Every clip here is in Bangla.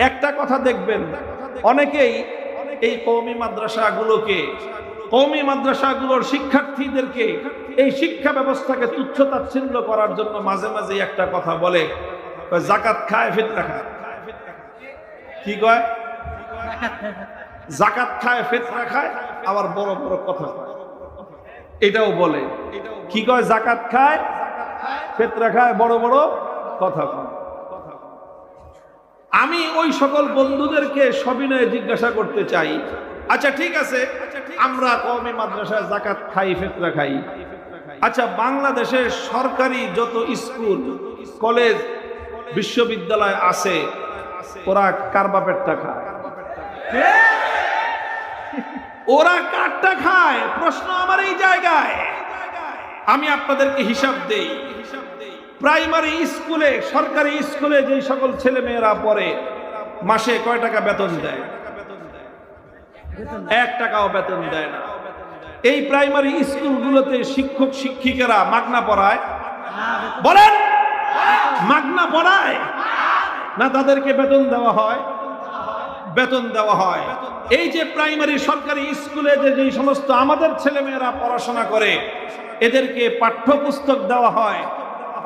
একটা কথা দেখবেন, অনেকেই এই কওমি মাদ্রাসাগুলোর শিক্ষার্থীদেরকে এই শিক্ষা ব্যবস্থাকে তুচ্ছ তাচ্ছিল্য করার জন্য মাঝে মাঝে একটা কথা বলে, যাকাত খায় ফিতরা খায়। কি কয়? যাকাত খায় ফিতরা খায়, আবার বড় বড় কথা কয়, এটাও বলে। কি কয়? যাকাত খায় ফিতরা খায়, বড় বড় কথা কয়। আমি ওই সকল বন্ধুদেরকে সবিনয়ে জিজ্ঞাসা করতে চাই, আচ্ছা ঠিক আছে, আমরা কওমি মাদ্রাসায় যাকাত খাই ফিতরা খাই, আচ্ছা বাংলাদেশের সরকারি যত স্কুল কলেজ বিশ্ববিদ্যালয় আছে ওরা কার বাপেরটা খায়? ওরা কারটা খায়? প্রশ্ন আমার এই জায়গায়। আমি আপনাদেরকে হিসাব দেই, প্রাইমারি স্কুলে, সরকারি স্কুলে যে সকল ছেলে মেয়েরা পড়ে মাসে কয় টাকা বেতন দেয়? 1 টাকাও বেতন দেয় না। এই প্রাইমারি স্কুলগুলোতে শিক্ষক শিক্ষিকারা মাগনা পড়ায়? বলেন, মাগনা পড়ায় না তাদেরকে বেতন দেওয়া হয়? বেতন দেওয়া হয়। এই যে প্রাইমারি সরকারি স্কুলে যে সমস্ত আমাদের ছেলে মেয়েরা পড়াশোনা করে এদেরকে পাঠ্যপুস্তক দেওয়া হয়,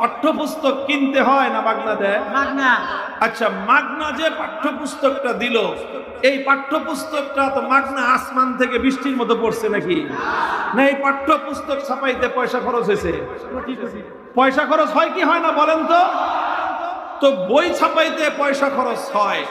পাঠ্যপুস্তক কিনতে হয় না মাগনা দেয়? মাগনা। আচ্ছা, মাগনা যে পাঠ্যপুস্তকটা দিল, এই পাঠ্যপুস্তকটা তো মাগনা আসমান থেকে বৃষ্টির মতো পড়ছে নাকি? না, এই পাঠ্যপুস্তক ছাপাইতে পয়সা খরচ হয়েছে। পয়সা খরচ হয় কি হয় না বলেন তো? তো বই ছাপাইতে পয়সা খরচ হয়,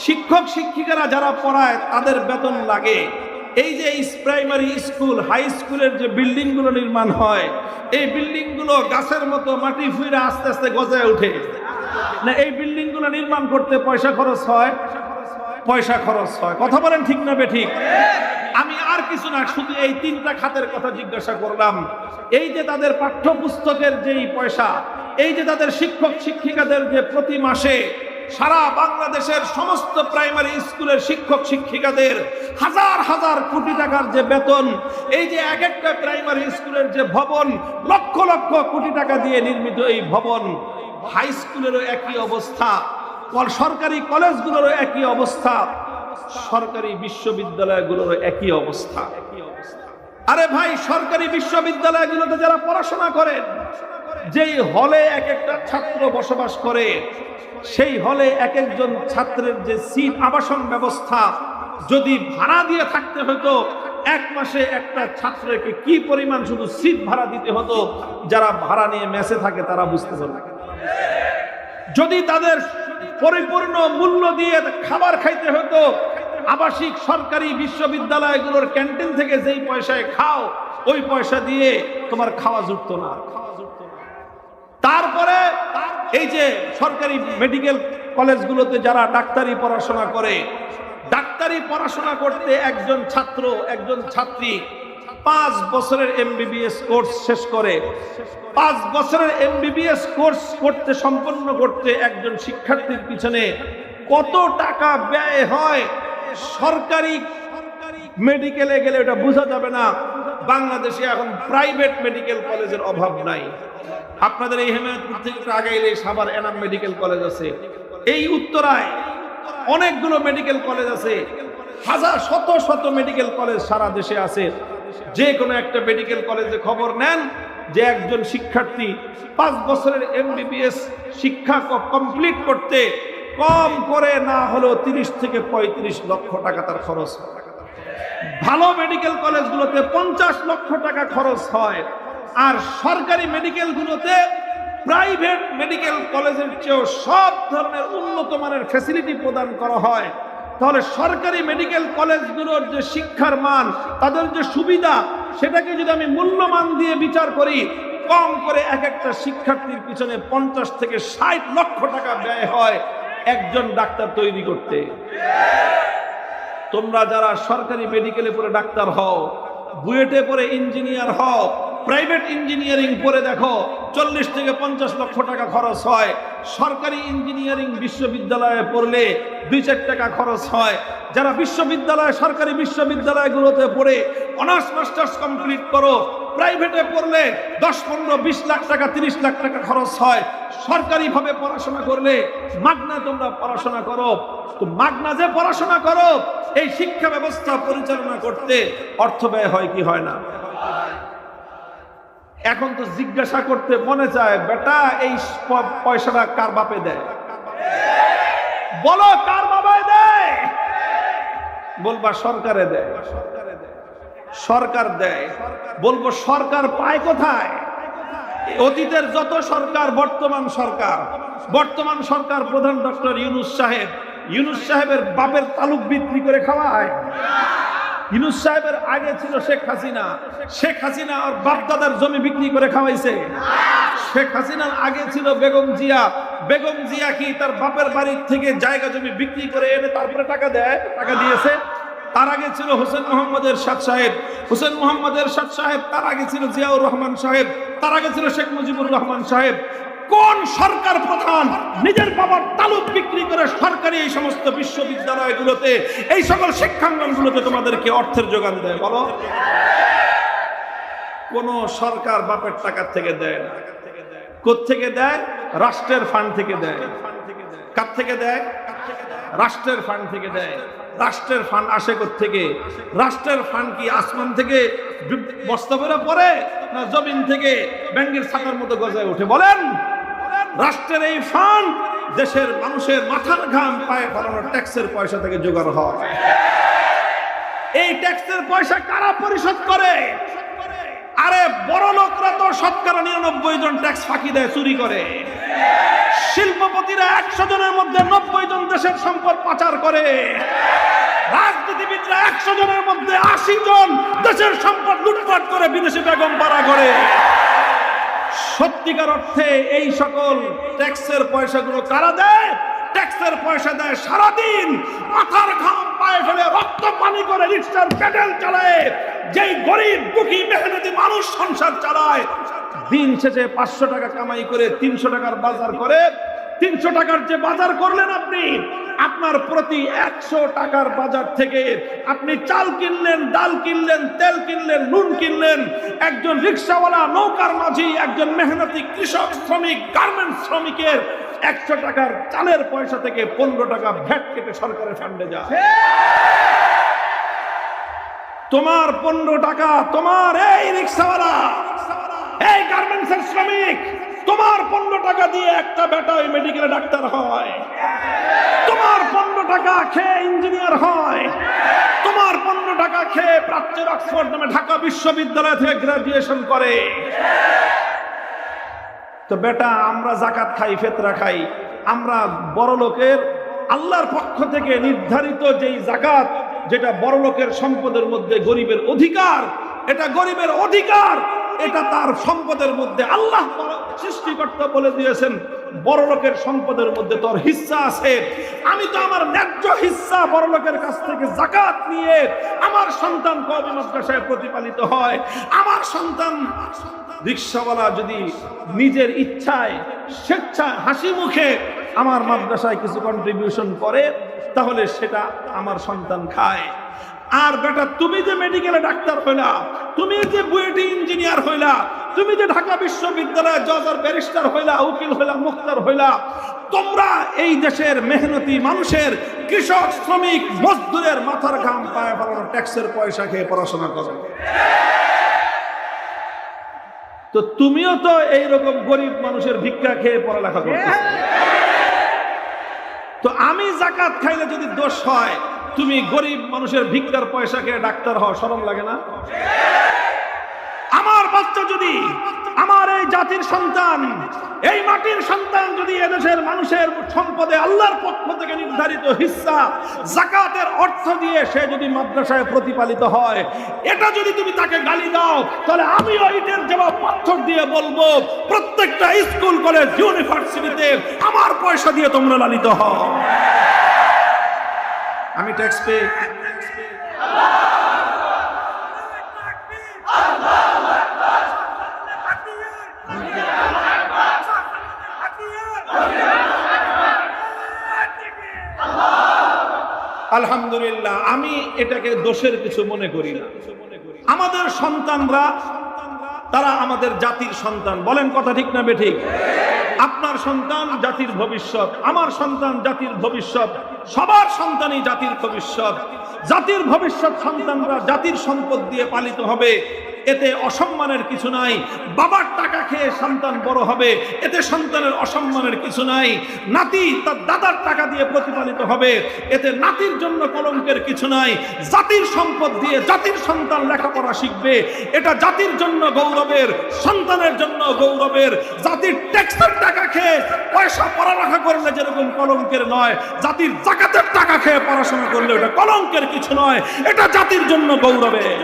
শিক্ষক শিক্ষিকারা যারা পড়ায় তাদের বেতন লাগে। এই যে প্রাইমারি স্কুল, হাই স্কুলের যে বিল্ডিং গুলো নির্মাণ হয়, এই বিল্ডিং গুলো গাছের মতো মাটি ফুইরা আস্তে আস্তে গজায় ওঠে না? এই বিল্ডিং গুলো নির্মাণ করতে পয়সা খরচ হয়, পয়সা খরচ হয়। কথা বলেন ঠিক না বেঠিক? আমি আর কিছু না, শুধু এই 3টা খাতের কথা জিজ্ঞাসা করলাম। এই যে তাদের পাঠ্যপুস্তকের যেই পয়সা, এই যে তাদের শিক্ষক শিক্ষিকাদের যে প্রতি মাসে সারা বাংলাদেশের সমস্ত প্রাইমারি স্কুলের শিক্ষক শিক্ষিকাদের হাজার হাজার কোটি টাকার যে বেতন, এই যে এক একটা প্রাইমারি স্কুলের যে ভবন, লক্ষ লক্ষ কোটি টাকা দিয়ে নির্মিত এই ভবন, হাই স্কুলেরও একই অবস্থা, সরকারি কলেজগুলোরও একই অবস্থা, সরকারি বিশ্ববিদ্যালয়গুলোরও একই অবস্থা। আরে ভাই, সরকারি বিশ্ববিদ্যালয়গুলোতে যারা পড়াশোনা করেন, যেই হলে এক একটা ছাত্র বসবাস করে, সেই হলে এক একজন ছাত্রের যে সিট, আবাসন ব্যবস্থা, যদি ভাড়া দিয়ে থাকতে হতো, এক মাসে একটা ছাত্রকে কি পরিমাণ শুধু সিট ভাড়া দিতে হতো, যারা ভাড়া নিয়ে মেসে থাকে তারা বুঝতে পারবে। যদি তাদের পরিপূর্ণ মূল্য দিয়ে খাবার খাইতে হতো, আবাসিক সরকারি বিশ্ববিদ্যালয়গুলোর ক্যান্টিন থেকে যেই পয়সায় খাও, ওই পয়সা দিয়ে তোমার খাওয়া জুটতো না। তারপরে এই যে সরকারি মেডিকেল কলেজগুলোতে যারা ডাক্তারি পড়াশোনা করে, ডাক্তারি পড়াশোনা করতে একজন ছাত্র, একজন ছাত্রী 5 বছরের এমবিবিএস কোর্স শেষ করে। 5 বছরের এমবিবিএস কোর্স করতে, সম্পন্ন করতে একজন শিক্ষার্থীর পিছনে কত টাকা ব্যয় হয় সরকারি মেডিকেলে গেলে ওটা বোঝা যাবে না। বাংলাদেশে এখন প্রাইভেট মেডিকেল কলেজের অভাব নাই। আপনাদের এই হেমায়তপুর থেকে একটু আগে এলে সাভার এনাম মেডিকেল কলেজ আছে, এই উত্তরায় অনেকগুলো মেডিকেল কলেজ আছে, হাজার শত শত মেডিকেল কলেজ সারা দেশে আছে। যে কোনো একটা মেডিকেল কলেজে খবর নেন যে একজন শিক্ষার্থী 5 বছরের এমবিবিএস শিক্ষা কমপ্লিট করতে কম করে না হলেও 30 থেকে 35 লক্ষ টাকা তার খরচ হয়। ভালো মেডিকেল কলেজগুলোতে 50 লক্ষ টাকা খরচ হয়। আর সরকারি মেডিকেলগুলোতে প্রাইভেট মেডিকেল কলেজের চেয়েও সব ধরনের উন্নত মানের ফ্যাসিলিটি প্রদান করা হয়। তাহলে সরকারি মেডিকেল কলেজগুলোর যে শিক্ষার মান, তাদের যে সুবিধা, সেটাকে যদি আমি মূল্যমান দিয়ে বিচার করি, কম করে এক একটা শিক্ষার্থীর পিছনে 50 থেকে 60 লক্ষ টাকা ব্যয় হয় একজন ডাক্তার তৈরি করতে। তোমরা যারা সরকারি মেডিকেলে পড়ে ডাক্তার হও, বুয়েটে পড়ে ইঞ্জিনিয়ার হও, প্রাইভেট ইঞ্জিনিয়ারিং পড়ে দেখো 40 থেকে 50 লক্ষ টাকা খরচ হয়। সরকারি ইঞ্জিনিয়ারিং বিশ্ববিদ্যালয়ে পড়লে 2-4 টাকা খরচ হয়। যারা বিশ্ববিদ্যালয়, সরকারি বিশ্ববিদ্যালয়গুলোতে পড়ে অনার্স মাস্টার্স কমপ্লিট করো, প্রাইভেটে পড়লে 10, 15, 20 লাখ টাকা 30 লাখ টাকা খরচ হয়। সরকারি ভাবে পড়াশোনা করলে মাগনা তোমরা পড়াশোনা করো। তো মাগনা যে পড়াশোনা করো, এই শিক্ষা ব্যবস্থা পরিচালনা করতে অর্থ ব্যয় হয় কি হয় না? এখন তো জিজ্ঞাসা করতে মনে চায়, বেটা এই পয়সাটা কার বাপে দেয়? বলো কার বাবায় দেয়? বলবা সরকারে দেয়। সরকার দেয়। বলবো সরকার পায় কোথায়? অতীতের যত সরকার, বর্তমান সরকার প্রধান ডক্টর ইউনূস সাহেবের বাপের তালুক বিক্রি করে খাওয়ায়। ইউনূস সাহেবের আগে ছিল শেখ হাসিনা আর বাপ দাদার জমি বিক্রি করে খাওয়াইছে। শেখ হাসিনার আগে ছিল বেগম জিয়া কি তার বাপের বাড়ির থেকে জায়গা জমি বিক্রি করে এনে তারপরে টাকা দিয়েছে? তার আগে ছিল হোসেন মোহাম্মদ এরশাদ সাহেব, তার আগে ছিল জিয়াউর রহমান সাহেব, তার আগে ছিল শেখ মুজিবুর রহমান সাহেব। কোন সরকার প্রধান নিজের বাবার তালুক বিক্রি করে সরকারি এই সমস্ত বিশ্ববিদ্যালয়গুলোতে, এই সকল শিক্ষাঙ্গনগুলোতে তোমাদেরকে অর্থের যোগান দেয়? বলো। কোন সরকার বাপের টাকা থেকে দেয় না। কোত্থেকে দেয়? রাষ্ট্রের ফান্ড থেকে দেয়। কার থেকে দেয়? রাষ্ট্রের ফান্ড থেকে দেয়। রাষ্ট্রের ফান্ড আসে কোত্থেকে? রাষ্ট্রের ফান্ড কি আসমান থেকে বস্তা ভরে পড়ে, না জমিন থেকে ব্যাঙের ছাতার মতো গজায় ওঠে? বলেন। রাষ্ট্রের এই ফান্ড দেশের মানুষের মাথার ঘাম পায়ে ফেলানো ট্যাক্সের পয়সা থেকে জোগাড় হয়। এই ট্যাক্সের পয়সা কারা পরিশোধ করে? আরে বড় লোকরা তো 99% জন ট্যাক্স ফাঁকি দেয়, চুরি করে। শিল্পপতিরা 100 জনের মধ্যে 90 জন দেশের সম্পদ পাচার করে। রাজনীতিবিদরা 100 জনের মধ্যে 80 জন দেশের সম্পদ লুটপাট করে বিদেশে বেগম পাড়া করে। সত্যিকার অর্থে এই সকল ট্যাক্সের পয়সাগুলো কারা দেয়? ট্যাক্সের পয়সা দেয় সারাদিন মাথার ঘাম পায়ে ফেলে রক্ত পানি করে রিকশার পেডেল চালায় যেই গরিব দুঃখী মেহনতি মানুষ সংসার চালায়। দিন শেষে 500 টাকা কামাই করে 300 টাকার বাজার করে। 300 টাকার যে বাজার করলেন আপনি, আপনার প্রতি 100 টাকার বাজার থেকে আপনি চাল কিনলেন, ডাল কিনলেন, তেল কিনলেন, নুন কিনলেন। একজন রিকশাওয়ালা, নৌকার মাঝি, একজন মেহনতি কৃষক, শ্রমিক, গার্মেন্টস শ্রমিকের 100 টাকার চালের পয়সা থেকে 15 টাকা ভ্যাট কেটে সরকারের ফান্ডে যায়। তোমার 15 টাকা, তোমার এই রিকশাওয়ালা, এই গার্মেন্টসের শ্রমিক, তোমার 15 টাকা দিয়ে একটা বেটা ওই মেডিকেলে ডাক্তার হয়। তোমার 15 টাকা খেয়ে ইঞ্জিনিয়ার হয়। তোমার 15 টাকা খেয়ে প্রাচ্যের অক্সফোর্ড নামে ঢাকা বিশ্ববিদ্যালয় থেকে গ্রাজুয়েশন করে। তো বেটা আমরা যাকাত খাই, ফিতরা খাই। আমরা বড় লোকের আল্লাহর পক্ষ থেকে নির্ধারিত যেই যাকাত, যেটা বড় লোকের সম্পদের মধ্যে গরিবের অধিকার, এটা গরিবের অধিকার, এটা তার সম্পদের মধ্যে আল্লাহ সৃষ্টিকর্তা বলে দিয়েছেন বড় লোকের সম্পদের মধ্যে তোর হিস্সা আছে। আমি তো আমার ন্যায্য হিস্সা বড় লোকের কাছ থেকে যাকাত নিয়ে আমার সন্তান কওমি মাদ্রাসায় প্রতিপালিত হয়। আমার সন্তান রিকশাওয়ালা যদি নিজের ইচ্ছায় স্বেচ্ছায় হাসি মুখে আমার মাদ্রাসায় কিছু কন্ট্রিবিউশন করে, তাহলে সেটা আমার সন্তান খায়। আর বেটা তুমি যে মেডিকেলে ডাক্তার হইলা, তুমি যে বুয়েটে ইঞ্জিনিয়ার হইলা, তুমি যে ঢাকা বিশ্ববিদ্যালয়ে জজ আর ব্যারিস্টার হইলা, উকিল হইলা, মুখতার হইলা, তোমরা এই দেশের মেহনতি মানুষের, কৃষক, শ্রমিক, মজদুরের মাথার ঘাম পায়ে ফেলানো ট্যাক্সের পয়সা খেয়ে পড়াশোনা করো। তো তুমিও তো এইরকম গরিব মানুষের ভিক্ষা খেয়ে পড়ালেখা করো। তো আমি যাকাত খাইলে যদি দোষ হয়, তুমি গরিব মানুষের ভিক্ষার পয়সা খেয়ে ডাক্তার হও, শরম লাগে না? আমার বাচ্চা যদি, আমার এই জাতির সন্তান, এই মাটির সন্তান যদি এদেশের মানুষের সম্পদে আল্লাহর পক্ষ থেকে নির্ধারিত হিস্সা যাকাতের অর্থ দিয়ে সে যদি মাদ্রাসায় প্রতিপালিত হয়, এটা যদি তুমি তাকে গালি দাও, তাহলে আমি ওইটার জবাব পাথর দিয়ে বলবো, প্রত্যেকটা স্কুল, কলেজ, ইউনিভার্সিটিতে আমার পয়সা দিয়ে তোমরা লালিত হও। আমি ট্যাক্স পে আলহামদুলিল্লাহ, আমি এটাকে দোষের কিছু মনে করি না। আমাদের সন্তানরা তারা আমাদের জাতির সন্তান। বলেন কথা ঠিক না বেঠিক? আপনার সন্তান জাতির ভবিষ্যৎ, আমার সন্তান জাতির ভবিষ্যৎ, সবার সন্তানই জাতির ভবিষ্যৎ। জাতির ভবিষ্যৎ সন্তানরা জাতির সম্পদ দিয়ে পালিত হবে, এতে অসম্মানের কিছু নাই। বাবার টাকা খেয়ে সন্তান বড় হবে, এতে সন্তানের অসম্মানের কিছু নাই। নাতি তার দাদার টাকা দিয়ে প্রতিপালিত হবে, এতে নাতির জন্য কলঙ্কের কিছু নাই। জাতির সম্পদ দিয়ে জাতির সন্তান লেখাপড়া শিখবে, এটা জাতির জন্য গৌরবের, সন্তানের জন্য গৌরবের। জাতির ট্যাক্সের টাকা খেয়ে পয়সা পড়ালেখা করলে যেরকম কলঙ্কের নয়, জাতির জাকাতের টাকা খেয়ে পড়াশোনা করলে এটা কলঙ্কের কিছু নয়, এটা জাতির জন্য গৌরবের।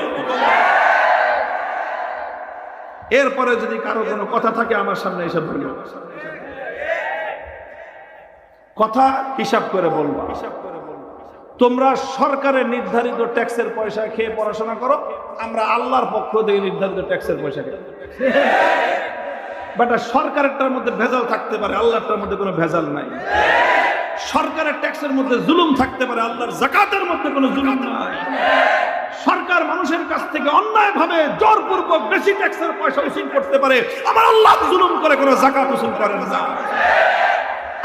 এরপরে যদি কারো কোনো কথা থাকে আমার সামনে এসে বলল, কথা হিসাব করে বলবা। তোমরা সরকারের নির্ধারিত ট্যাক্সের পয়সা খেয়ে পড়াশোনা করো, আমরা আল্লাহর পক্ষ থেকে নির্ধারিত ট্যাক্সের পয়সা খেয়ে। বাট সরকারেরটার মধ্যে ভেজাল থাকতে পারে, আল্লাহটার মধ্যে কোনো ভেজাল নাই। সরকারের ট্যাক্সের মধ্যে জুলুম থাকতে পারে, আল্লাহর যাকাতের মধ্যে কোনো জুলুম নাই। সরকার মানুষের কাছ থেকে অন্যায়ভাবে জোরপূর্বক বেশি ট্যাক্সের পয়সা উসুল করতে পারে, আমার আল্লাহ জুলুম করে কোনো যাকাত উসুল করেন না।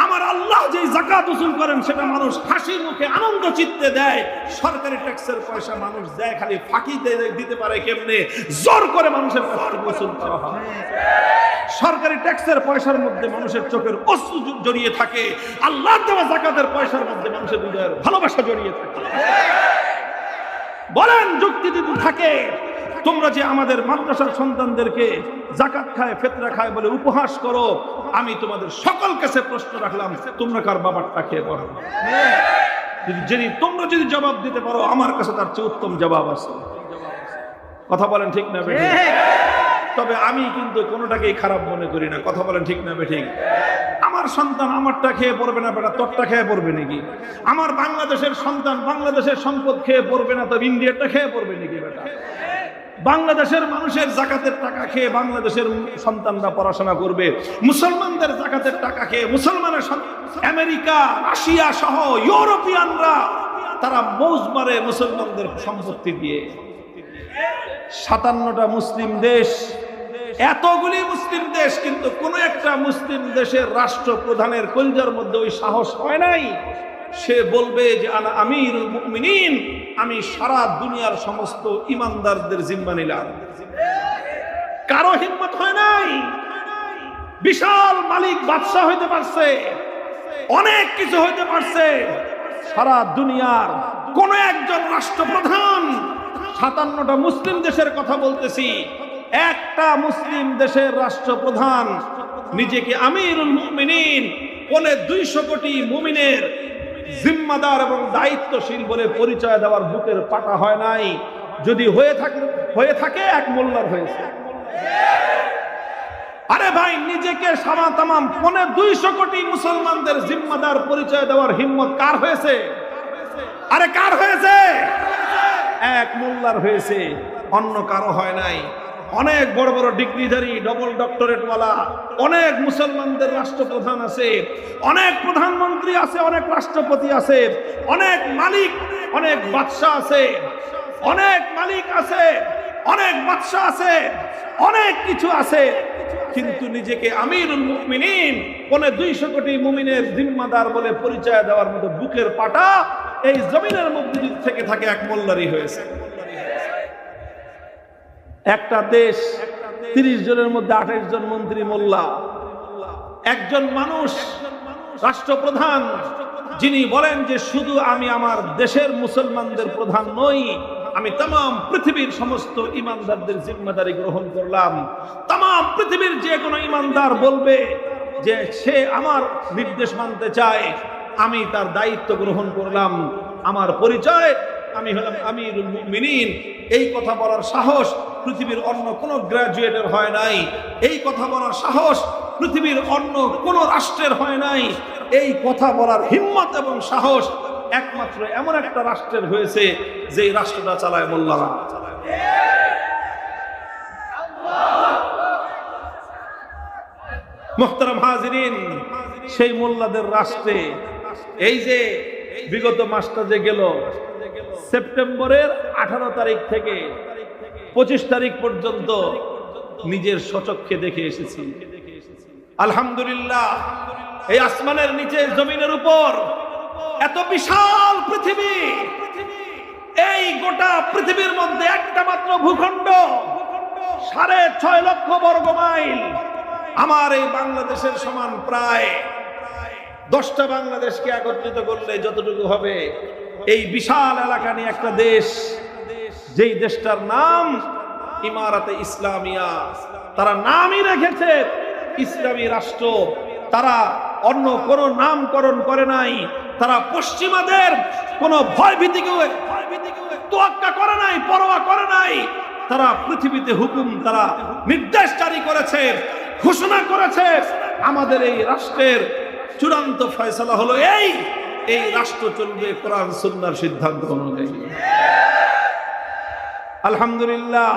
আমার আল্লাহ যে যাকাত উসুল করেন সেটা মানুষ হাসির মুখে আনন্দ চিত্তে দেয়। সরকারি ট্যাক্সের পয়সা মানুষ দেয় খালি ফাঁকিতে দিতে পারে কেমনে, জোর করে মানুষের কাছ থেকে উসুল করা হয়। সরকারি ট্যাক্সের পয়সার মধ্যে মানুষের চোখের অশ্রু জড়িয়ে থাকে, আল্লাহর দেওয়া যাকাতের পয়সার মধ্যে মানুষের হৃদয়ের ভালোবাসা জড়িয়ে থাকে। বলেন যুক্তি যদি থাকে, তোমরা যে আমাদের মাদ্রাসার সন্তানদেরকে যাকাত খায় ফিতরা খায় বলে উপহাস করো, আমি তোমাদের সকল কাছে প্রশ্ন রাখলাম, তোমরা কার বাবারটা খেয়ে পড়ো? যদি তোমরা যদি জবাব দিতে পারো, আমার কাছে তার চেয়ে উত্তম জবাব আছে। কথা বলেন ঠিক না বেঠিক? তবে আমি কিন্তু কোনোটাকেই খারাপ মনে করি না। কথা বলেন ঠিক না বেঠিক? আমার সন্তান আমারটা খেয়ে পড়বে না, বেটা তোরটা খেয়ে পড়বে নাকি? আমার বাংলাদেশের সন্তান বাংলাদেশের সম্পদ খেয়ে পড়বে না, তবে ইন্ডিয়ারটা খেয়ে পড়বে নাকি বেটা? বাংলাদেশের মানুষের যাকাতের টাকা খেয়ে বাংলাদেশের সন্তানরা পড়াশোনা করবে, মুসলমানদের যাকাতের টাকা খেয়ে মুসলমানের আমেরিকা, রাশিয়া সহ ইউরোপিয়ানরা তারা মৌজ মারে মুসলমানদের সম্পত্তি দিয়ে। 57টা মুসলিম দেশ, এতগুলি মুসলিম দেশ, কিন্তু কোন একটা মুসলিম দেশের রাষ্ট্রপ্রধানের কলজার মধ্যে ওই সাহস হয় নাই সে বলবে যে আনা আমিরুল মুমিনিন, আমি সারা দুনিয়ার সমস্ত ইমানদারদের জিম্মা নিলাম। কারো হিম্মত হয় নাই। বিশাল মালিক বাদশা হইতে পারছে, অনেক কিছু হইতে পারছে, সারা দুনিয়ার কোন একজন রাষ্ট্রপ্রধান, 57টা মুসলিম দেশের কথা বলতেছি, একটা মুসলিম দেশের রাষ্ট্রপ্রধান নিজেকে আমিরুল মুমিনিন, 250 কোটি মুমিনের জিম্মাদার এবং দায়িত্বশীল বলে পরিচয় দেওয়ার বুকের পাটা হয় নাই। যদি হয়ে থাকে এক মোল্লার হয়েছে। আরে ভাই, নিজেকে সারা তামাম 250 কোটি মুসলমানদের জিম্মাদার পরিচয় দেওয়ার হিম্মত কার হয়েছে? আরে কার হয়েছে? এক মোল্লার হয়েছে, অন্য কারো হয় নাই। অনেক বড় বড় ডিগ্রিধারী, ডবল ডক্টরেট ওয়ালা অনেক মুসলমানদের রাষ্ট্রপ্রধান আছে, অনেক প্রধানমন্ত্রী আছে, অনেক রাষ্ট্রপতি আছে, অনেক মালিক, অনেক বাদশা আছে, অনেক মালিক আছে, অনেক বাদশা আছে, অনেক কিছু আছে, কিন্তু নিজেকে আমিরুল মুমিনিন 250 কোটি মুমিনের জিম্মাদার বলে পরিচয় দেওয়ার মতো বুকের পাটা এই জমিনের মধ্যে থেকে থাকে এক মোল্লারই হয়েছে। একটা দেশ 30 জনের মধ্যে 28 জন মন্ত্রী মোল্লা, একজন মানুষ রাষ্ট্রপ্রধান যিনি বলেন যে শুধু আমি আমার দেশের মুসলমানদের প্রধান নই, আমি तमाम পৃথিবীর সমস্ত ইমানদারদের জিম্মাদারি গ্রহণ করলাম। तमाम পৃথিবীর যে কোনো ইমানদার বলবে যে সে আমার নির্দেশ মানতে চায়, আমি তার দায়িত্ব গ্রহণ করলাম, আমার পরিচয় আমি হলাম আমিরুল মুমিনিন। এই কথা বলার সাহস পৃথিবীর অন্য কোনো গ্রাজুয়েটের হয় নাই, এই কথা বলার সাহস পৃথিবীর অন্য কোনো রাষ্ট্রের হয় নাই। এই কথা বলার হিম্মত এবং সাহস একমাত্র এমন একটা রাষ্ট্রের হয়েছে যে রাষ্ট্রটা চালায় মোল্লারা। মুহতারাম হাজিরিন, সেই মোল্লাদের রাষ্ট্রে এই যে বিগত মাসটা যে গেল, সেপ্টেম্বরের 18 তারিখ থেকে 25 তারিখ পর্যন্ত নিজের স্বচক্ষে দেখে এসেছি। আলহামদুলিল্লাহ, এই আসমানের নিচে জমিনের উপর এত বিশাল পৃথিবী, এই গোটা পৃথিবীর মধ্যে একটা মাত্র ভূখণ্ড 6.5 লক্ষ বর্গ মাইল, আমার এই বাংলাদেশের সমান প্রায় 10টা বাংলাদেশকে একত্রিত করলে যতটুকু হবে, এই বিশাল এলাকা নিয়ে একটা দেশ, যেই দেশটার নাম ইমারাতে ইসলামিয়া, তারা নামই রেখেছে ইসলামী রাষ্ট্র। তারা অন্য কোন নামকরণ করে নাই, তারা পশ্চিমাদের কোন ভয়ভীতিকে তোয়াক্কা করে নাই, পরোয়া করে নাই। তারা পৃথিবীতে হুকুম, তারা নির্দেশ জারি করেছে, ঘোষণা করেছে আমাদের এই রাষ্ট্রের চূড়ান্ত ফয়সালা হলো এই রাষ্ট্র চলবে কোরআন সুন্নাহর সিদ্ধান্ত অনুযায়ী। আলহামদুলিল্লাহ।